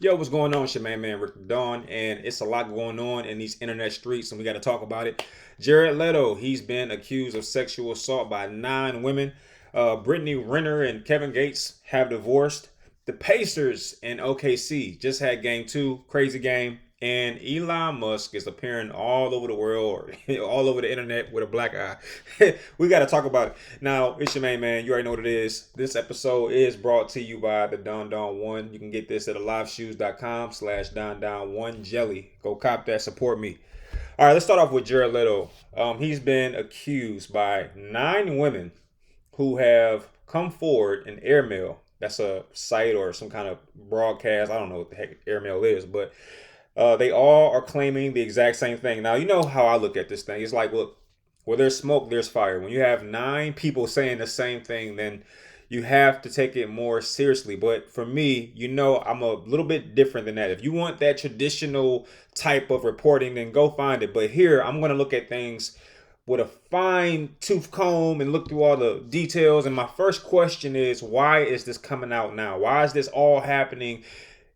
Yo, what's going on? It's your man Rick Dawn, and it's a lot going on in these internet streets, and we got to talk about it. Jared Leto, he's been accused of sexual assault by 9 women. Brittany Renner and Kevin Gates have divorced. The Pacers and OKC just had game 2, crazy game, and Elon Musk is appearing all over the world, or all over the internet with a black eye. We got to talk about it. Now, it's your main man. You already know what it is. This episode is brought to you by the Don Don One. You can get this at aliveshoes.com/Don Don One Jelly. Go cop that. Support me. All right, let's start off with Jared Leto. He's been accused by 9 women who have come forward in airmail. That's a site or some kind of broadcast. I don't know what the heck airmail is, but they all are claiming the exact same thing. Now, you know how I look at this thing. It's like, look, where there's smoke, there's fire. When you have 9 people saying the same thing, then you have to take it more seriously. But for me, I'm a little bit different than that. If you want that traditional type of reporting, then go find it. But here, I'm going to look at things with a fine tooth comb and look through all the details. And my first question is, why is this coming out now? Why is this all happening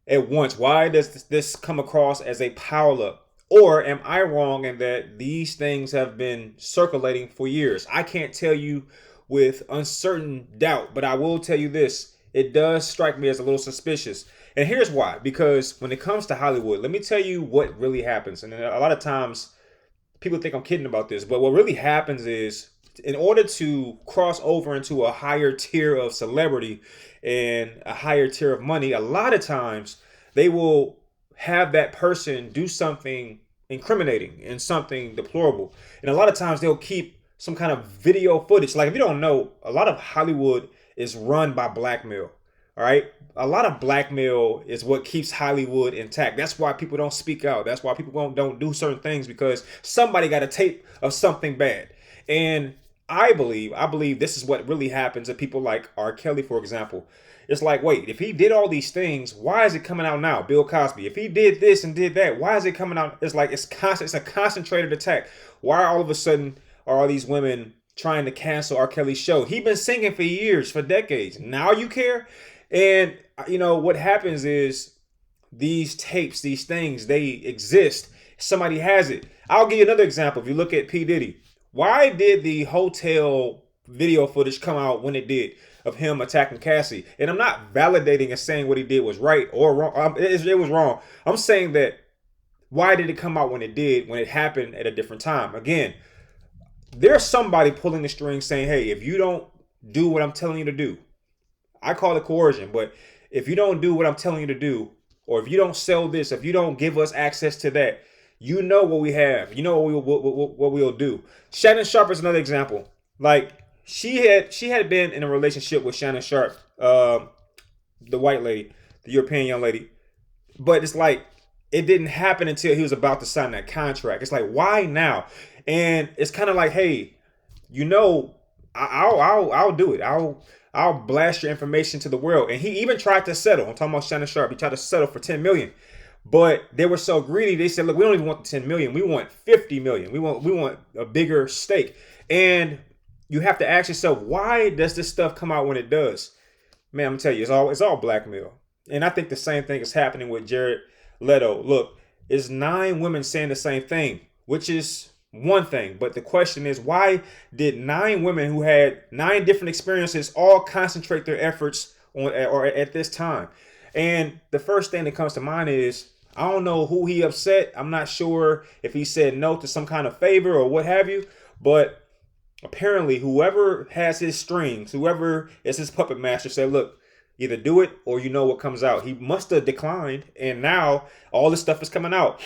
at once? Why does this come across as a pileup? Or am I wrong in that these things have been circulating for years? I can't tell you with uncertain doubt, but I will tell you this. It does strike me as a little suspicious. And here's why. Because when it comes to Hollywood, let me tell you what really happens. And a lot of times people think I'm kidding about this, but what really happens is, in order to cross over into a higher tier of celebrity and a higher tier of money, a lot of times they will have that person do something incriminating and something deplorable. And a lot of times they'll keep some kind of video footage. Like, if you don't know, a lot of Hollywood is run by blackmail. All right. A lot of blackmail is what keeps Hollywood intact. That's why people don't speak out. That's why people don't do certain things, because somebody got a tape of something bad. And I believe this is what really happens to people like R. Kelly, for example. It's like, wait, if he did all these things, why is it coming out now? Bill Cosby, if he did this and did that, why is it coming out? It's like it's a concentrated attack. Why all of a sudden are all these women trying to cancel R. Kelly's show? He's been singing for years, for decades. Now you care? And what happens is, these tapes, these things, they exist. Somebody has it. I'll give you another example. If you look at P. Diddy, why did the hotel video footage come out when it did of him attacking Cassie? And I'm not validating and saying what he did was right or wrong. It was wrong. I'm saying that, why did it come out when it did, when it happened at a different time? Again, there's somebody pulling the strings saying, hey, if you don't do what I'm telling you to do, I call it coercion, but if you don't do what I'm telling you to do, or if you don't sell this, if you don't give us access to that, you know what we have. You know what we'll do. Shannon Sharpe is another example. Like, she had been in a relationship with Shannon Sharpe, the white lady, the European young lady, but it's like it didn't happen until he was about to sign that contract. It's like, why now? And it's kind of like, hey, I'll do it. I'll blast your information to the world. And he even tried to settle. I'm talking about Shannon Sharpe. He tried to settle for $10 million. But they were so greedy. They said, look, we don't even want the $10 million. We want $50 million. We want a bigger stake. And you have to ask yourself, why does this stuff come out when it does? Man, I'm gonna tell you, it's all blackmail. And I think the same thing is happening with Jared Leto. Look, it's 9 women saying the same thing, which is one thing. But the question is, why did 9 women who had 9 different experiences all concentrate their efforts on or at this time? And the first thing that comes to mind is, I don't know who he upset. I'm not sure if he said no to some kind of favor or what have you. But apparently, whoever has his strings, whoever is his puppet master, said, look, either do it or you know what comes out. He must have declined. And now all this stuff is coming out.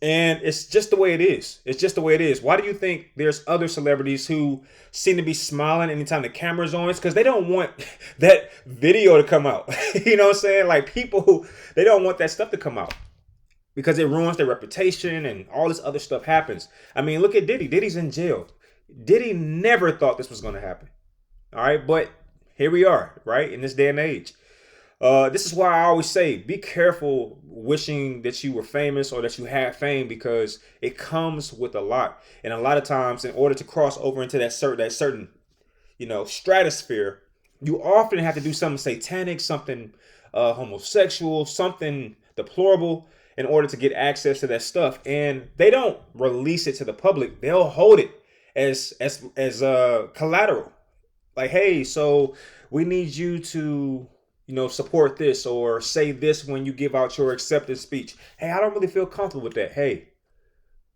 And it's just the way it is. It's just the way it is. Why do you think there's other celebrities who seem to be smiling anytime the camera's on? It's because they don't want that video to come out. You know what I'm saying? Like, people, they don't want that stuff to come out because it ruins their reputation and all this other stuff happens. I mean, look at Diddy. Diddy's in jail. Diddy never thought this was going to happen. All right. But here we are, right? In this day and age. This is why I always say, be careful wishing that you were famous or that you had fame, because it comes with a lot. And a lot of times, in order to cross over into that certain stratosphere, you often have to do something satanic, something homosexual, something deplorable, in order to get access to that stuff. And they don't release it to the public. They'll hold it as collateral. Like, hey, so we need you to, support this or say this when you give out your acceptance speech. Hey, I don't really feel comfortable with that. Hey,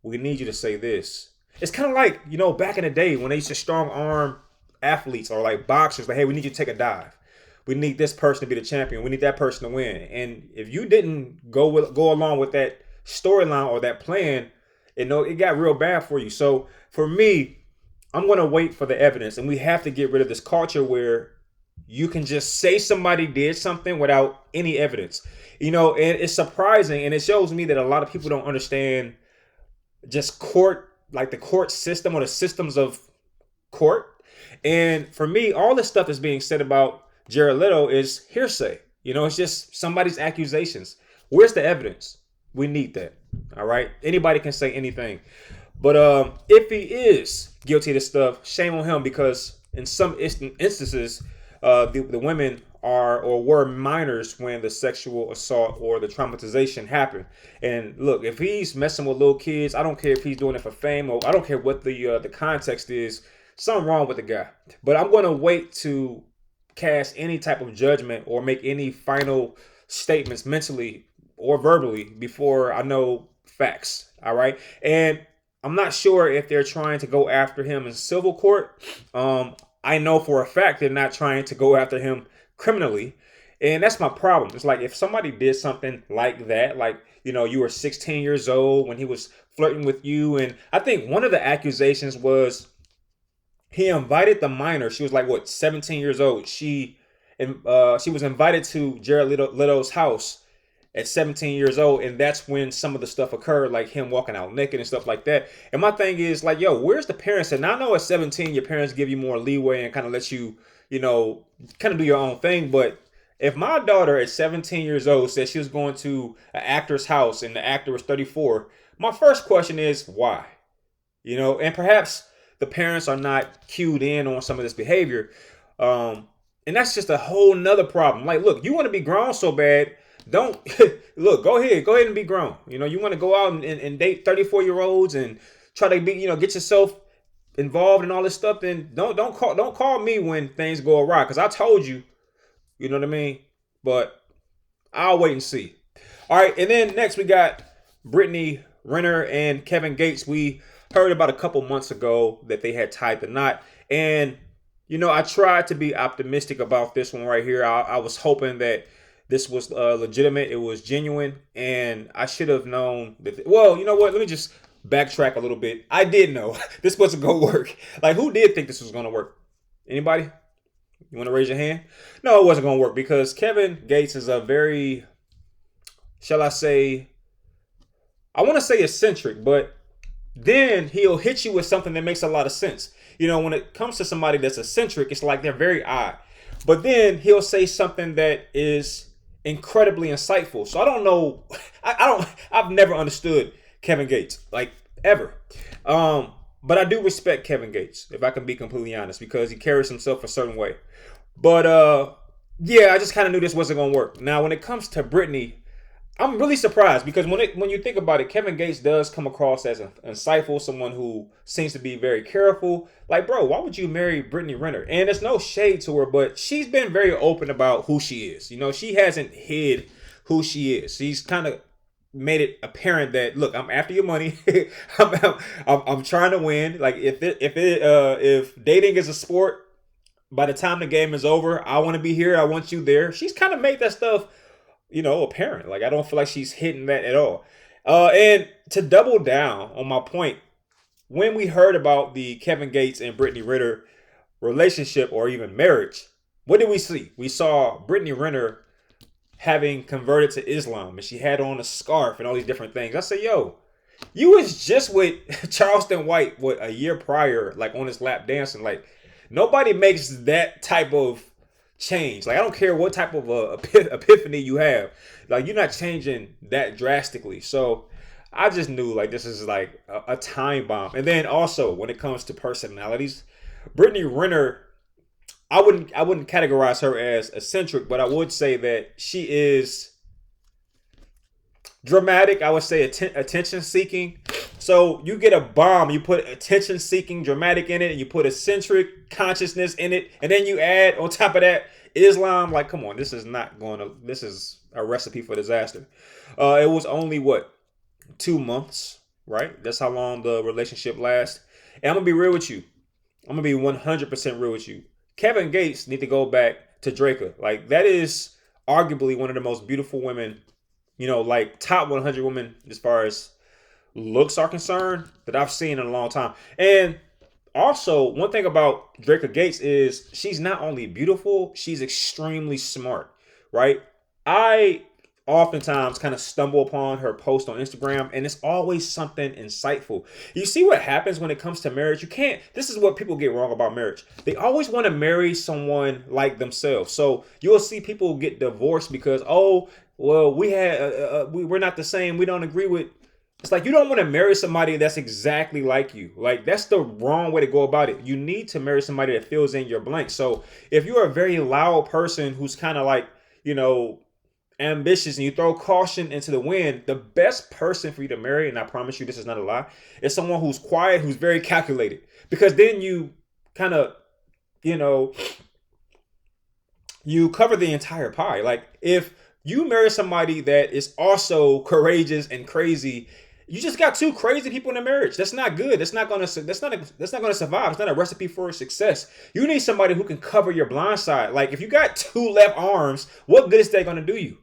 we need you to say this. It's kind of like, back in the day when they used to strong arm athletes or like boxers, like, hey, we need you to take a dive. We need this person to be the champion. We need that person to win. And if you didn't go along with that storyline or that plan, it got real bad for you. So for me, I'm going to wait for the evidence. And we have to get rid of this culture where you can just say somebody did something without any evidence. And it's surprising. And it shows me that a lot of people don't understand just court, like the court system or the systems of court. And for me, all this stuff is being said about Jared Leto is hearsay. It's just somebody's accusations. Where's the evidence? We need that. All right. Anybody can say anything. But if he is guilty of this stuff, shame on him, because in some instances, the women are or were minors when the sexual assault or the traumatization happened. And look, if he's messing with little kids, I don't care if he's doing it for fame, or I don't care what the context is. Something wrong with the guy. But I'm going to wait to cast any type of judgment or make any final statements mentally or verbally before I know facts. All right. And I'm not sure if they're trying to go after him in civil court. I know for a fact they're not trying to go after him criminally. And that's my problem. It's like if somebody did something like that, like, you were 16 years old when he was flirting with you. And I think one of the accusations was he invited the minor. She was like, 17 years old. She was invited to Jared Leto's house at 17 years old. And that's when some of the stuff occurred, like him walking out naked and stuff like that. And my thing is like, where's the parents? And I know at 17, your parents give you more leeway and kind of let you, kind of do your own thing. But if my daughter at 17 years old said she was going to an actor's house and the actor was 34, my first question is why? And perhaps the parents are not cued in on some of this behavior. And that's just a whole nother problem. Like, look, you want to be grown so bad. Don't look, go ahead and be grown. You want to go out and date 34-year-olds and try to be, get yourself involved in all this stuff. Then don't call me when things go awry. Cause I told you, you know what I mean? But I'll wait and see. All right. And then next we got Brittany Renner and Kevin Gates. We heard about a couple months ago that they had tied the knot. And, I tried to be optimistic about this one right here. I was hoping that this was legitimate. It was genuine. And I should have known that. Well, you know what? Let me just backtrack a little bit. I did know this wasn't going to work. Like, who did think this was going to work? Anybody? You want to raise your hand? No, it wasn't going to work because Kevin Gates is a very, shall I say, I want to say eccentric, but then he'll hit you with something that makes a lot of sense. When it comes to somebody that's eccentric, it's like they're very odd. But then he'll say something that is incredibly insightful. So I don't know. I've never understood Kevin Gates, like ever. But I do respect Kevin Gates, if I can be completely honest, because he carries himself a certain way. But yeah, I just kind of knew this wasn't going to work. Now, when it comes to Brittany, I'm really surprised because when you think about it, Kevin Gates does come across as insightful, someone who seems to be very careful. Like, bro, why would you marry Brittany Renner? And there's no shade to her, but she's been very open about who she is. She hasn't hid who she is. She's kind of made it apparent that, look, I'm after your money. I'm trying to win. Like, if dating is a sport, by the time the game is over, I want to be here. I want you there. She's kind of made that stuff apparent. Like, I don't feel like she's hitting that at all. And to double down on my point, when we heard about the Kevin Gates and Brittany Renner relationship or even marriage, what did we see? We saw Brittany Renner having converted to Islam, and she had on a scarf and all these different things. I said, you was just with Charleston White, a year prior, like on his lap dancing. Like, nobody makes that type of change. Like, I don't care what type of epiphany you have. Like, you're not changing that drastically. So I just knew, like, this is like a time bomb. And then also, when it comes to personalities, Brittany Renner I wouldn't categorize her as eccentric, but I would say that she is dramatic. I would say attention seeking. So you get a bomb, you put attention seeking dramatic in it, and you put eccentric consciousness in it, and then you add on top of that Islam. Like, come on, this is not going to. This is a recipe for disaster. It was only what, 2 months, right? That's how long the relationship lasts. And I'm gonna be real with you. I'm gonna be 100% real with you. Kevin Gates need to go back to Draca. Like, that is arguably one of the most beautiful women, like top 100 women as far as looks are concerned that I've seen in a long time. And also, one thing about Draca Gates is she's not only beautiful, she's extremely smart, right? I oftentimes kind of stumble upon her post on Instagram, and it's always something insightful. You see what happens when it comes to marriage? This is what people get wrong about marriage. They always want to marry someone like themselves. So you'll see people get divorced because, oh, well, we're not the same. We don't agree with. It's like, you don't want to marry somebody that's exactly like you. Like, that's the wrong way to go about it. You need to marry somebody that fills in your blank. So if you're a very loud person who's kind of like, ambitious, and you throw caution into the wind, the best person for you to marry, and I promise you this is not a lie, is someone who's quiet, who's very calculated. Because then you kind of, you cover the entire pie. Like, if you marry somebody that is also courageous and crazy, you just got two crazy people in a marriage. That's not good. That's not gonna survive. It's not a recipe for success. You need somebody who can cover your blind side. Like, if you got two left arms, what good is that gonna do you?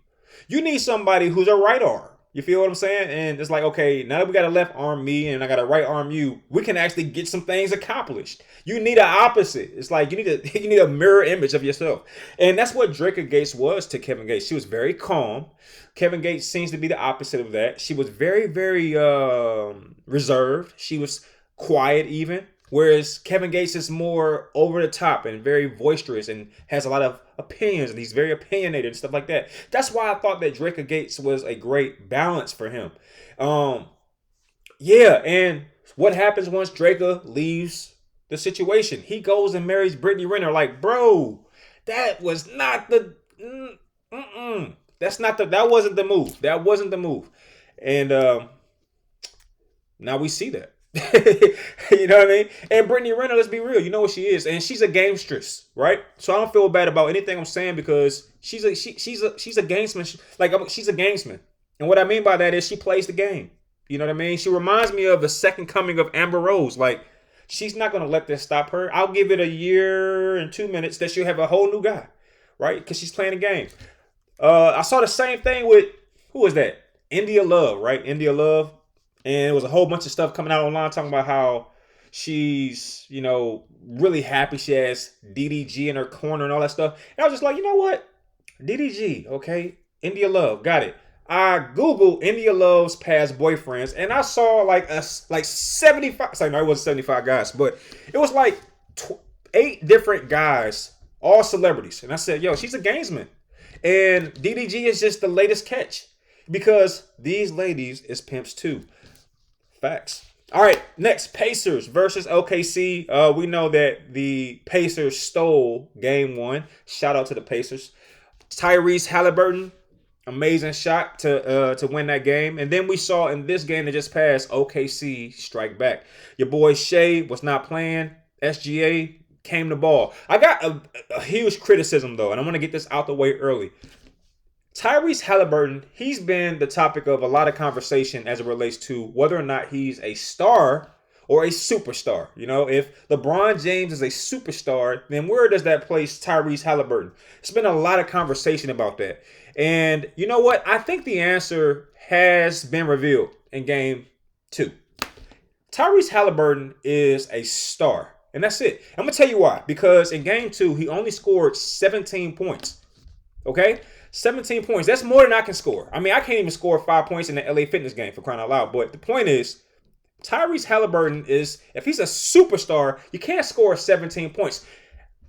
You need somebody who's a right arm. You feel what I'm saying? And it's like, okay, now that we got a left arm me and I got a right arm you, we can actually get some things accomplished. You need an opposite. It's like you need a mirror image of yourself. And that's what Draca Gates was to Kevin Gates. She was very calm. Kevin Gates seems to be the opposite of that. She was very, very reserved. She was quiet even. Whereas Kevin Gates is more over the top and very boisterous and has a lot of opinions, and he's very opinionated and stuff like that. That's why I thought that Draca Gates was a great balance for him. And what happens once Draca leaves the situation? He goes and marries Brittany Renner. Like, bro, that was not the that wasn't the move. That wasn't the move. And now we see that. You know what I mean? And Brittany Renner, let's be real, you know what she is, and she's a gamstress, right? So I don't feel bad about anything I'm saying, because she's a gamesman. She's a gamesman, and what I mean by that is she plays the game. You know what I mean? She reminds me of the second coming of Amber Rose. Like, she's not gonna let this stop her. I'll give it a year and 2 minutes that she'll have a whole new guy, right? Because she's playing the game. I saw the same thing with, who was that? India Love, right? India Love. And it was a whole bunch of stuff coming out online talking about how she's, really happy she has DDG in her corner and all that stuff. And I was just like, you know what? DDG, okay? India Love, got it. I Googled India Love's past boyfriends, and I saw like 75, sorry, no, it wasn't 75 guys, but it was like 8 different guys, all celebrities. And I said, yo, she's a gamesman. And DDG is just the latest catch, because these ladies is pimps too. Facts. All right, next, Pacers versus OKC. We know that the Pacers stole game 1. Shout out to the Pacers. Tyrese Halliburton, amazing shot to win that game. And then we saw in this game that just passed, OKC strike back. Your boy Shea was not playing. SGA came to ball. I got a huge criticism, though, and I'm going to get this out the way early. Tyrese Halliburton, he's been the topic of a lot of conversation as it relates to whether or not he's a star or a superstar. If LeBron James is a superstar, then where does that place Tyrese Halliburton? It's been a lot of conversation about that. And you know what? I think the answer has been revealed in game 2. Tyrese Halliburton is a star, and that's it. I'm going to tell you why. Because in game 2, he only scored 17 points. Okay? 17 points. That's more than I can score. I mean, I can't even score 5 points in the LA Fitness game, for crying out loud. But the point is, Tyrese Halliburton is, if he's a superstar, you can't score 17 points.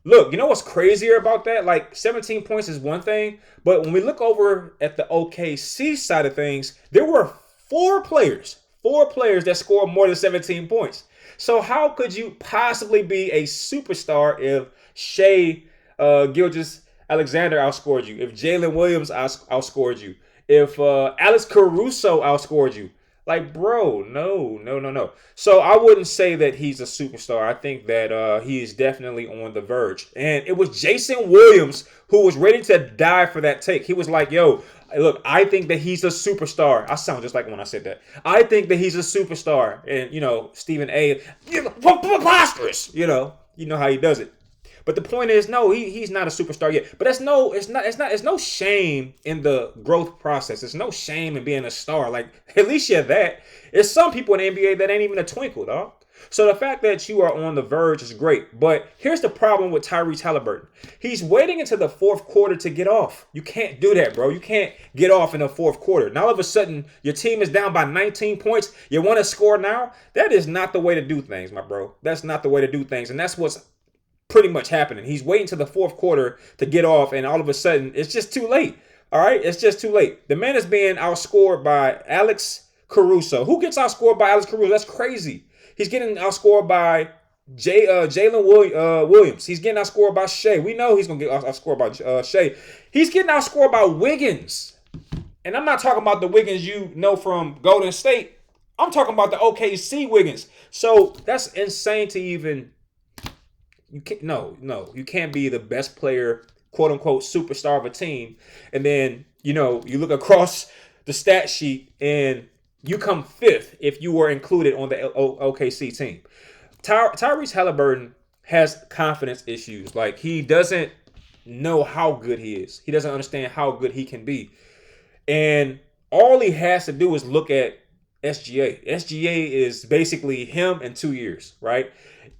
Look, you know what's crazier about that? Like, 17 points is one thing, but when we look over at the OKC side of things, there were 4 players that scored more than 17 points. So how could you possibly be a superstar if Shea Gilgeous Alexander outscored you, if Jalen Williams outscored you, if Alex Caruso outscored you? Like, bro, no, no, no, no. So I wouldn't say that he's a superstar. I think that he is definitely on the verge. And it was Jason Williams who was ready to die for that take. He was like, yo, look, I think that he's a superstar. I sound just like when I said that. I think that he's a superstar. And, Stephen A, preposterous. You know how he does it. But the point is, no, he's not a superstar yet. But it's no shame in the growth process. There's no shame in being a star. Like, at least you're that. There's some people in the NBA that ain't even a twinkle, dog. So the fact that you are on the verge is great. But here's the problem with Tyrese Halliburton. He's waiting until the fourth quarter to get off. You can't do that, bro. You can't get off in the fourth quarter. Now all of a sudden, your team is down by 19 points. You want to score now? That is not the way to do things, my bro. That's not the way to do things. And that's what's pretty much happening. He's waiting to the fourth quarter to get off, and all of a sudden, it's just too late. All right? It's just too late. The man is being outscored by Alex Caruso. Who gets outscored by Alex Caruso? That's crazy. He's getting outscored by Jalen Williams. He's getting outscored by Shea. We know he's going to get outscored by Shea. He's getting outscored by Wiggins. And I'm not talking about the Wiggins you know from Golden State. I'm talking about the OKC Wiggins. So that's insane to even... You can't be the best player, quote unquote, superstar of a team. And then, you look across the stat sheet and you come fifth if you were included on the OKC team. Tyrese Halliburton has confidence issues. Like, he doesn't know how good he is. He doesn't understand how good he can be. And all he has to do is look at SGA. SGA is basically him in 2 years, right?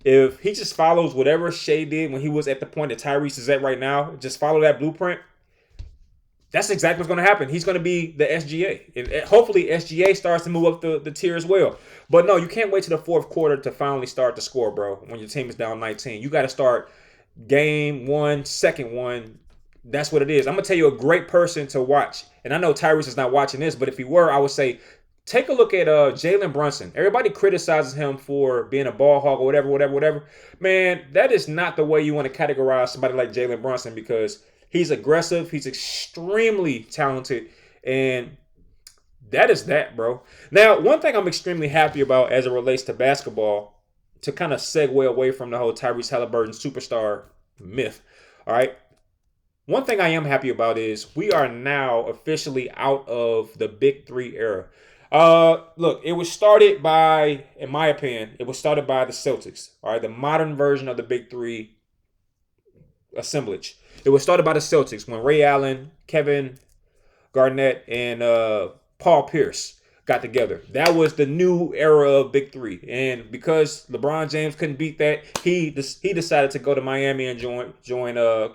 If he just follows whatever Shea did when he was at the point that Tyrese is at right now, just follow that blueprint, that's exactly what's going to happen. He's going to be the SGA. And hopefully SGA starts to move up the tier as well. But no, you can't wait to the fourth quarter to finally start to score, bro, when your team is down 19. You got to start game one, second one. That's what it is. I'm going to tell you a great person to watch. And I know Tyrese is not watching this, but if he were, I would say, take a look at Jalen Brunson. Everybody criticizes him for being a ball hog or whatever. Man, that is not the way you want to categorize somebody like Jalen Brunson, because he's aggressive. He's extremely talented. And that is that, bro. Now, one thing I'm extremely happy about as it relates to basketball, to kind of segue away from the whole Tyrese Halliburton superstar myth, all right? One thing I am happy about is we are now officially out of the Big Three era. Look, it was started by, in my opinion, it was started by the Celtics. All right, the modern version of the Big Three assemblage. It was started by the Celtics when Ray Allen, Kevin Garnett, and Paul Pierce got together. That was the new era of Big Three. And because LeBron James couldn't beat that, he decided to go to Miami and join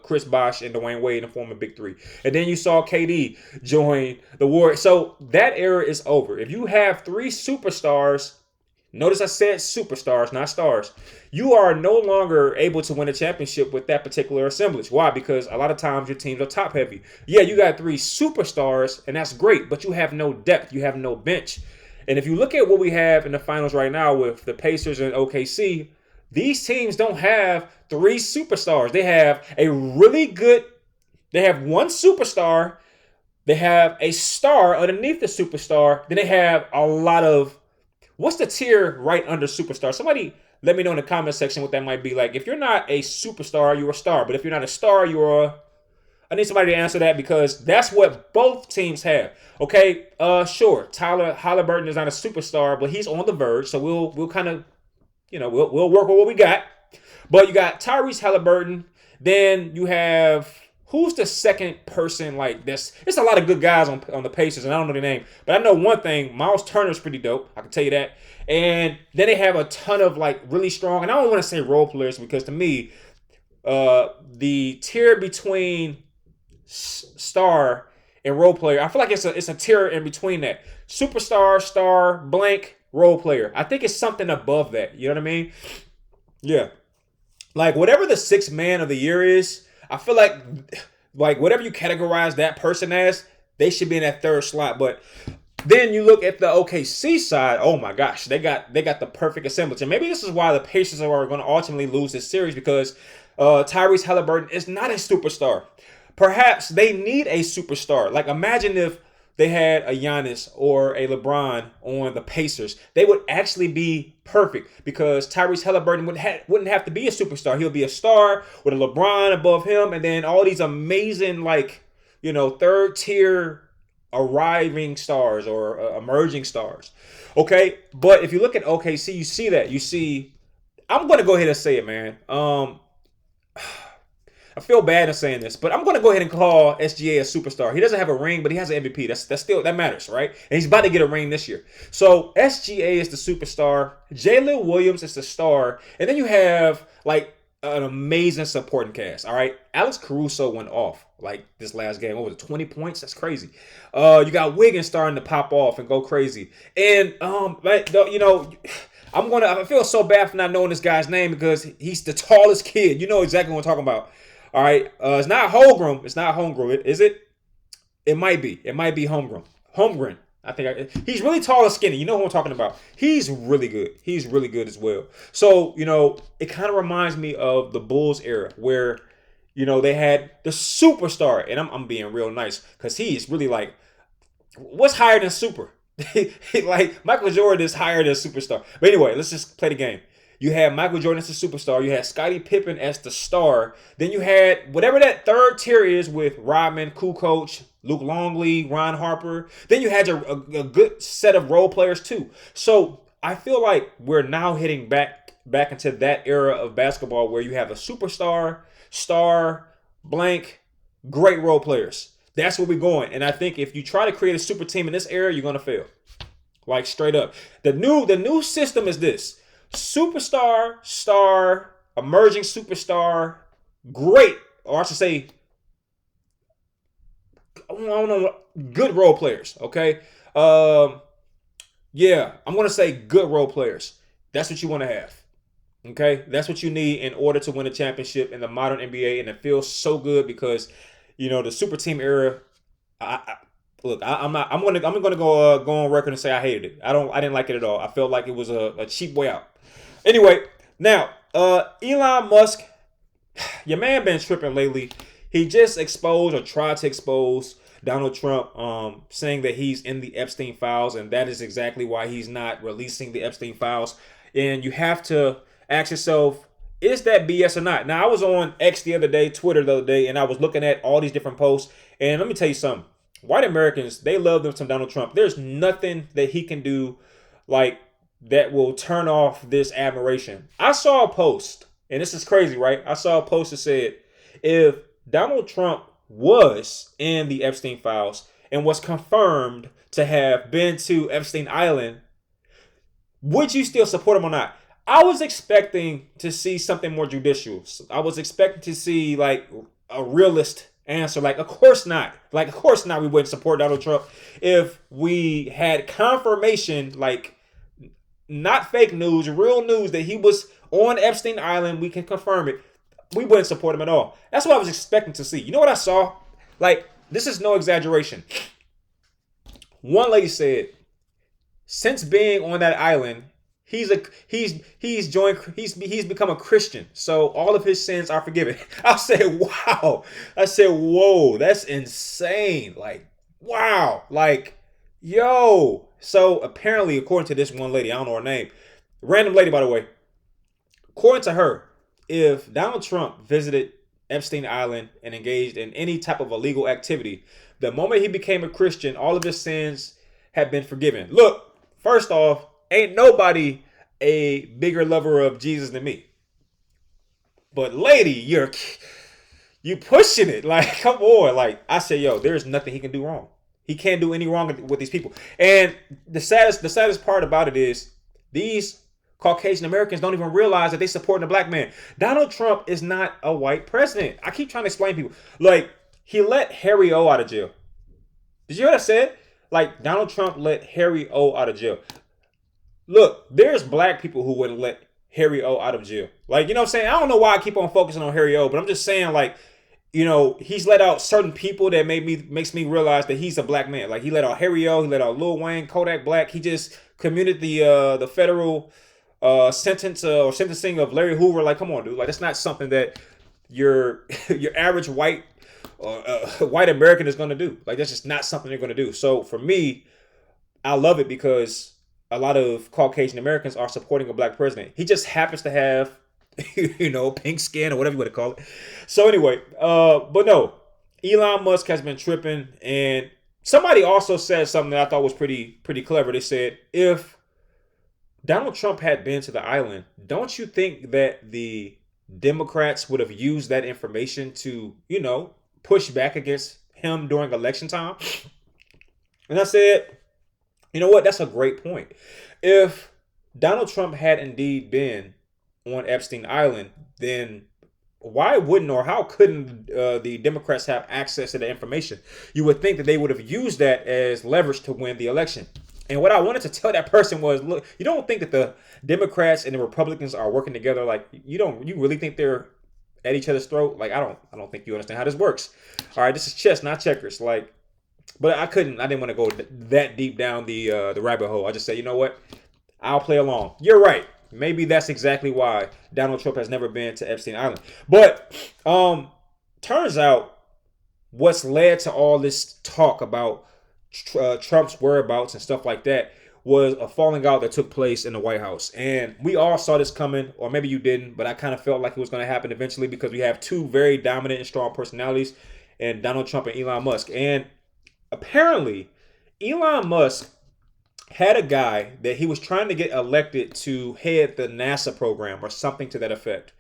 Chris Bosh and Dwayne Wade and form a Big Three. And then you saw KD join the Warriors. So that era is over. If you have three superstars, notice I said superstars, not stars, you are no longer able to win a championship with that particular assemblage. Why? Because a lot of times your teams are top heavy. Yeah, you got three superstars, and that's great, but you have no depth. You have no bench. And if you look at what we have in the finals right now with the Pacers and OKC, these teams don't have three superstars. They have they have one superstar, they have a star underneath the superstar, then they have a lot of... What's the tier right under superstar? Somebody let me know in the comment section what that might be. Like, if you're not a superstar, you're a star. But if you're not a star, I need somebody to answer that, because that's what both teams have. Okay, sure. Tyler Halliburton is not a superstar, but he's on the verge. So we'll kind of, we'll work with what we got. But you got Tyrese Halliburton. Then you have... Who's the second person like this? It's a lot of good guys on the Pacers, and I don't know their name. But I know one thing. Miles Turner's pretty dope. I can tell you that. And then they have a ton of, like, really strong, and I don't want to say role players, because to me, the tier between star and role player, I feel like it's a tier in between that. Superstar, star, blank, role player. I think it's something above that. You know what I mean? Yeah. Like, whatever the sixth man of the year is, I feel like whatever you categorize that person as, they should be in that third slot. But Then you look at the OKC side. Oh my gosh, they got the perfect assemblage, and maybe this is why the Pacers are going to ultimately lose this series because Tyrese Halliburton is not a superstar. Perhaps they need a superstar. Like imagine if they had a Giannis or a LeBron on the Pacers. They would actually be perfect because Tyrese Halliburton wouldn't have to be a superstar. He'll be a star with a LeBron above him, and then all these amazing third tier arriving stars or emerging stars. Okay, but if you look at OKC, you see that. You see, I'm going to go ahead and say it, man. I feel bad in saying this, but I'm going to go ahead and call SGA a superstar. He doesn't have a ring, but he has an MVP. That matters, right? And he's about to get a ring this year. So SGA is the superstar. Jalen Williams is the star, and then you have like an amazing supporting cast. All right, Alex Caruso went off like this last game. What was it, 20 points? That's crazy. You got Wiggins starting to pop off and go crazy, and I feel so bad for not knowing this guy's name because he's the tallest kid. You know exactly what I'm talking about. All right, it's not Holmgren. It's not Holmgren. Is it? It might be. It might be Holmgren. Holmgren. He's really tall and skinny. You know who I'm talking about. He's really good. He's really good as well. So, it kind of reminds me of the Bulls era where, they had the superstar. And I'm being real nice because he's really like, what's higher than super? Like, Michael Jordan is higher than superstar. But anyway, let's just play the game. You had Michael Jordan as the superstar. You had Scottie Pippen as the star. Then you had whatever that third tier is with Rodman, Kukoc, Luke Longley, Ron Harper. Then you had a good set of role players too. So I feel like we're now hitting back into that era of basketball where you have a superstar, star, blank, great role players. That's where we're going. And I think if you try to create a super team in this era, you're going to fail. Like straight up. The new system is this. Superstar, star, emerging superstar, great, or I should say, I don't know, good role players, okay? Yeah, I'm going to say good role players. That's what you want to have, okay? That's what you need in order to win a championship in the modern NBA, and it feels so good because, the super team era, I'm going to go on record and say I hated it. I didn't like it at all. I felt like it was a cheap way out. Anyway, now, Elon Musk, your man been tripping lately. He just exposed or tried to expose Donald Trump, saying that he's in the Epstein files, and that is exactly why he's not releasing the Epstein files. And you have to ask yourself, is that BS or not? Now, I was on X the other day, Twitter the other day, and I was looking at all these different posts, and let me tell you something. White Americans, they love them some Donald Trump. There's nothing that he can do, that will turn off this admiration. I saw a post, and this is crazy, right? I saw a post that said, if Donald Trump was in the Epstein files and was confirmed to have been to Epstein Island, would you still support him or not? I was expecting to see something more judicial. I was expecting to see a realist answer. Of course not. Of course not we wouldn't support Donald Trump if we had confirmation, not fake news, real news that he was on Epstein Island. We can confirm it. We wouldn't support him at all. That's what I was expecting to see. You know what I saw? This is no exaggeration. One lady said, since being on that island, he's become a Christian. So all of his sins are forgiven. I said, wow. I said, whoa, that's insane. Wow. Yo. So apparently, according to this one lady, I don't know her name, random lady, by the way, according to her, if Donald Trump visited Epstein Island and engaged in any type of illegal activity, the moment he became a Christian, all of his sins have been forgiven. Look, first off, ain't nobody a bigger lover of Jesus than me. But lady, you pushing it. Come on. I said, yo, there's nothing he can do wrong. He can't do any wrong with these people. And the saddest part about it is these Caucasian Americans don't even realize that they supporting a black man. Donald Trump is not a white president. I keep trying to explain to people. He let Harry O out of jail. Did you hear what I said? Donald Trump let Harry O out of jail. Look, there's black people who wouldn't let Harry O out of jail. You know what I'm saying? I don't know why I keep on focusing on Harry O, but I'm just saying, he's let out certain people that makes me realize that he's a black man. Like, he let out Harry O, he let out Lil Wayne, Kodak Black. He just commuted the federal sentence or sentencing of Larry Hoover. Like, come on, dude. Like, that's not something that your your average white American is going to do. Like, that's just not something they're going to do. So for me, I love it because a lot of Caucasian Americans are supporting a black president. He just happens to have, pink skin or whatever you want to call it. So anyway, but no, Elon Musk has been tripping, and somebody also said something that I thought was pretty clever. They said, if Donald Trump had been to the island, don't you think that the Democrats would have used that information to, push back against him during election time? And I said, you know what? That's a great point. If Donald Trump had indeed been on Epstein Island, then why wouldn't or how couldn't the Democrats have access to the information? You would think that they would have used that as leverage to win the election. And what I wanted to tell that person was, look, you don't think that the Democrats and the Republicans are working together? Like, you really think they're at each other's throat? Like, I don't think you understand how this works. All right, this is chess, not checkers. Like, but I didn't want to go that deep down the rabbit hole. I just said, you know what? I'll play along. You're right. Maybe that's exactly why Donald Trump has never been to Epstein Island. But turns out what's led to all this talk about Trump's whereabouts and stuff like that was a falling out that took place in the White House. And we all saw this coming, or maybe you didn't, but I kind of felt like it was going to happen eventually because we have two very dominant and strong personalities, and Donald Trump and Elon Musk. And apparently, Elon Musk had a guy that he was trying to get elected to head the NASA program or something to that effect.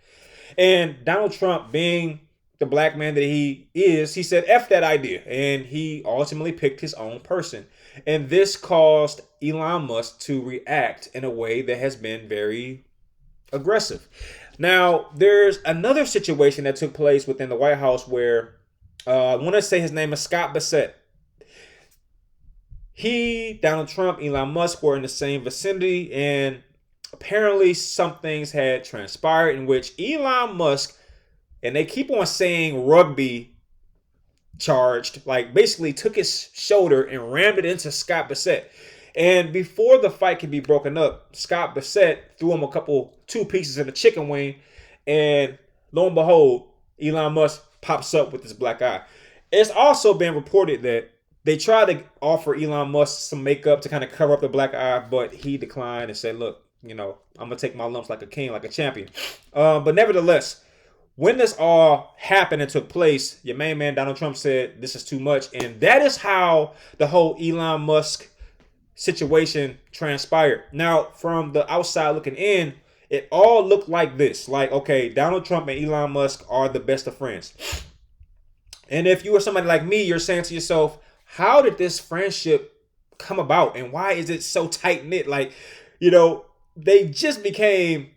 And Donald Trump, being the black man that he is, he said, F that idea. And he ultimately picked his own person. And this caused Elon Musk to react in a way that has been very aggressive. Now, there's another situation that took place within the White House where I want to say his name is Scott Bassett. He, Donald Trump, Elon Musk were in the same vicinity, and apparently some things had transpired in which Elon Musk, and they keep on saying rugby charged, like basically took his shoulder and rammed it into Scott Bassett. And before the fight could be broken up, Scott Bassett threw him two pieces of the chicken wing, and lo and behold, Elon Musk pops up with his black eye. It's also been reported that they tried to offer Elon Musk some makeup to kind of cover up the black eye, but he declined and said, look, I'm going to take my lumps like a king, like a champion. But nevertheless, when this all happened and took place, your main man, Donald Trump, said this is too much. And that is how the whole Elon Musk situation transpired. Now, from the outside looking in, it all looked like this. Like, okay, Donald Trump and Elon Musk are the best of friends. And if you were somebody like me, you're saying to yourself, how did this friendship come about? And why is it so tight-knit? Like, they just became,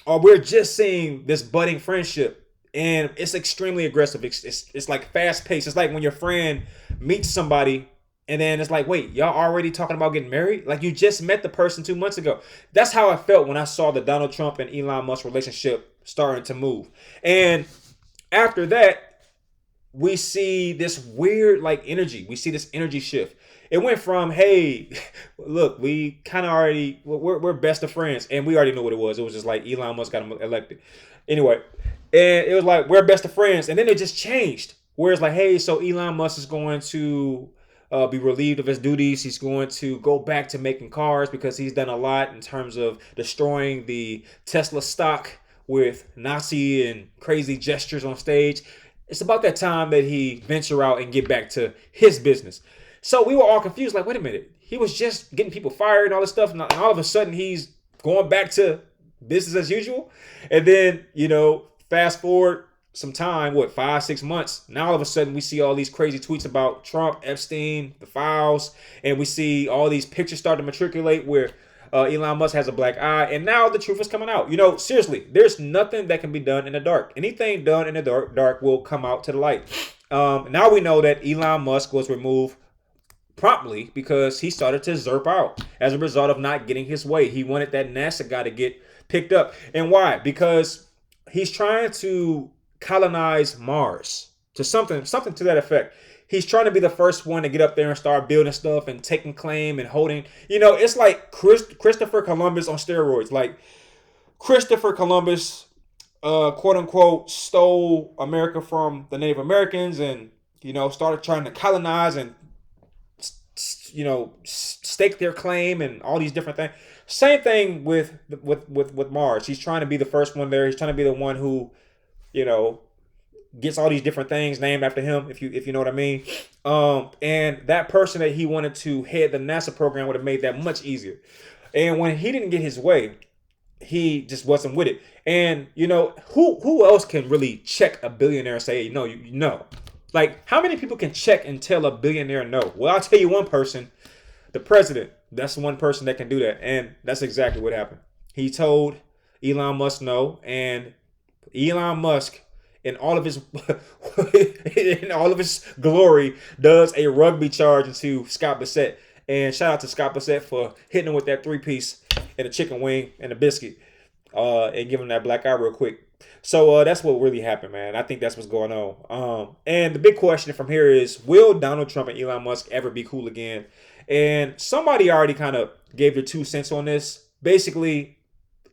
or we're just seeing this budding friendship. And it's extremely aggressive. It's like fast-paced. It's like when your friend meets somebody and then it's like, wait, y'all already talking about getting married? Like, you just met the person 2 months ago. That's how I felt when I saw the Donald Trump and Elon Musk relationship starting to move. And after that, we see this weird energy. We see this energy shift. It went from, hey, look, we kind of already, we're best of friends. And we already knew what it was. It was just like Elon Musk got him elected. Anyway, and it was like, we're best of friends. And then it just changed. Where it's like, hey, so Elon Musk is going to be relieved of his duties. He's going to go back to making cars because he's done a lot in terms of destroying the Tesla stock with Nazi and crazy gestures on stage. It's about that time that he venture out and get back to his business. So we were all confused, like, wait a minute. He was just getting people fired and all this stuff. And all of a sudden he's going back to business as usual. And then, fast forward some time, 5-6 months. Now all of a sudden we see all these crazy tweets about Trump, Epstein, the files. And we see all these pictures start to matriculate where Elon Musk has a black eye, and now the truth is coming out. Seriously, there's nothing that can be done in the dark. Anything done in the dark will come out to the light. Now we know that Elon Musk was removed promptly because he started to zerp out as a result of not getting his way. He wanted that NASA guy to get picked up. And why? Because he's trying to colonize Mars. to something to that effect. He's trying to be the first one to get up there and start building stuff and taking claim and holding. It's like Christopher Columbus on steroids. Like Christopher Columbus, quote unquote, stole America from the Native Americans and started trying to colonize and stake their claim and all these different things. Same thing with Mars. He's trying to be the first one there. He's trying to be the one who, gets all these different things named after him, if you know what I mean. And that person that he wanted to head the NASA program would have made that much easier. And when he didn't get his way, he just wasn't with it. And who else can really check a billionaire and say, no? Like, how many people can check and tell a billionaire no? Well, I'll tell you one person, the president. That's one person that can do that. And that's exactly what happened. He told Elon Musk no, and Elon Musk, in all of his glory, does a rugby charge into Scott Bassett. And shout out to Scott Bassett for hitting him with that 3-piece and a chicken wing and a biscuit, and giving him that black eye real quick. So that's what really happened, man. I think that's what's going on. And the big question from here is, will Donald Trump and Elon Musk ever be cool again? And somebody already kind of gave their 2 cents on this. Basically,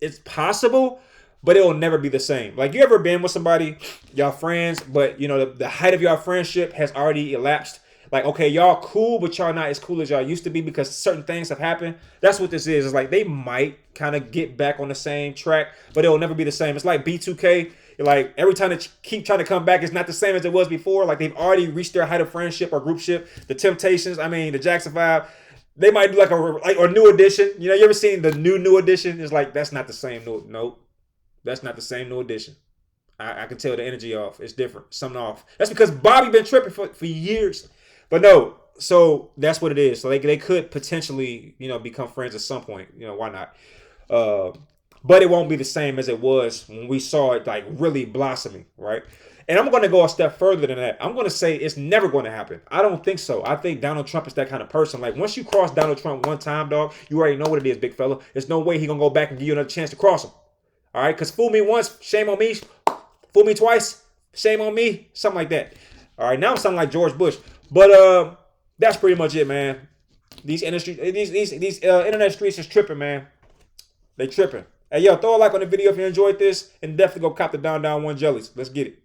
it's possible, but it will never be the same. Like, you ever been with somebody, y'all friends, but the height of your friendship has already elapsed. Like, okay, y'all cool, but y'all not as cool as y'all used to be because certain things have happened. That's what this is. It's like they might kind of get back on the same track, but it will never be the same. It's like B2K. Like, every time they keep trying to come back, it's not the same as it was before. Like, they've already reached their height of friendship or groupship. The Temptations, the Jackson 5, they might do like a new edition. You ever seen the new edition? It's like, that's not the same. Nope. That's not the same new edition. I can tell the energy off. It's different. Something off. That's because Bobby been tripping for years. But no, so that's what it is. So they could potentially, become friends at some point. Why not? But it won't be the same as it was when we saw it like really blossoming, right? And I'm going to go a step further than that. I'm going to say it's never going to happen. I don't think so. I think Donald Trump is that kind of person. Like, once you cross Donald Trump one time, dog, you already know what it is, big fella. There's no way he going to go back and give you another chance to cross him. All right? Because fool me once, shame on me. Fool me twice, shame on me. Something like that. All right? Now I'm sounding like George Bush. But that's pretty much it, man. These internet streets is tripping, man. They tripping. Hey, yo, throw a like on the video if you enjoyed this, and definitely go cop the Down 1 jellies. Let's get it.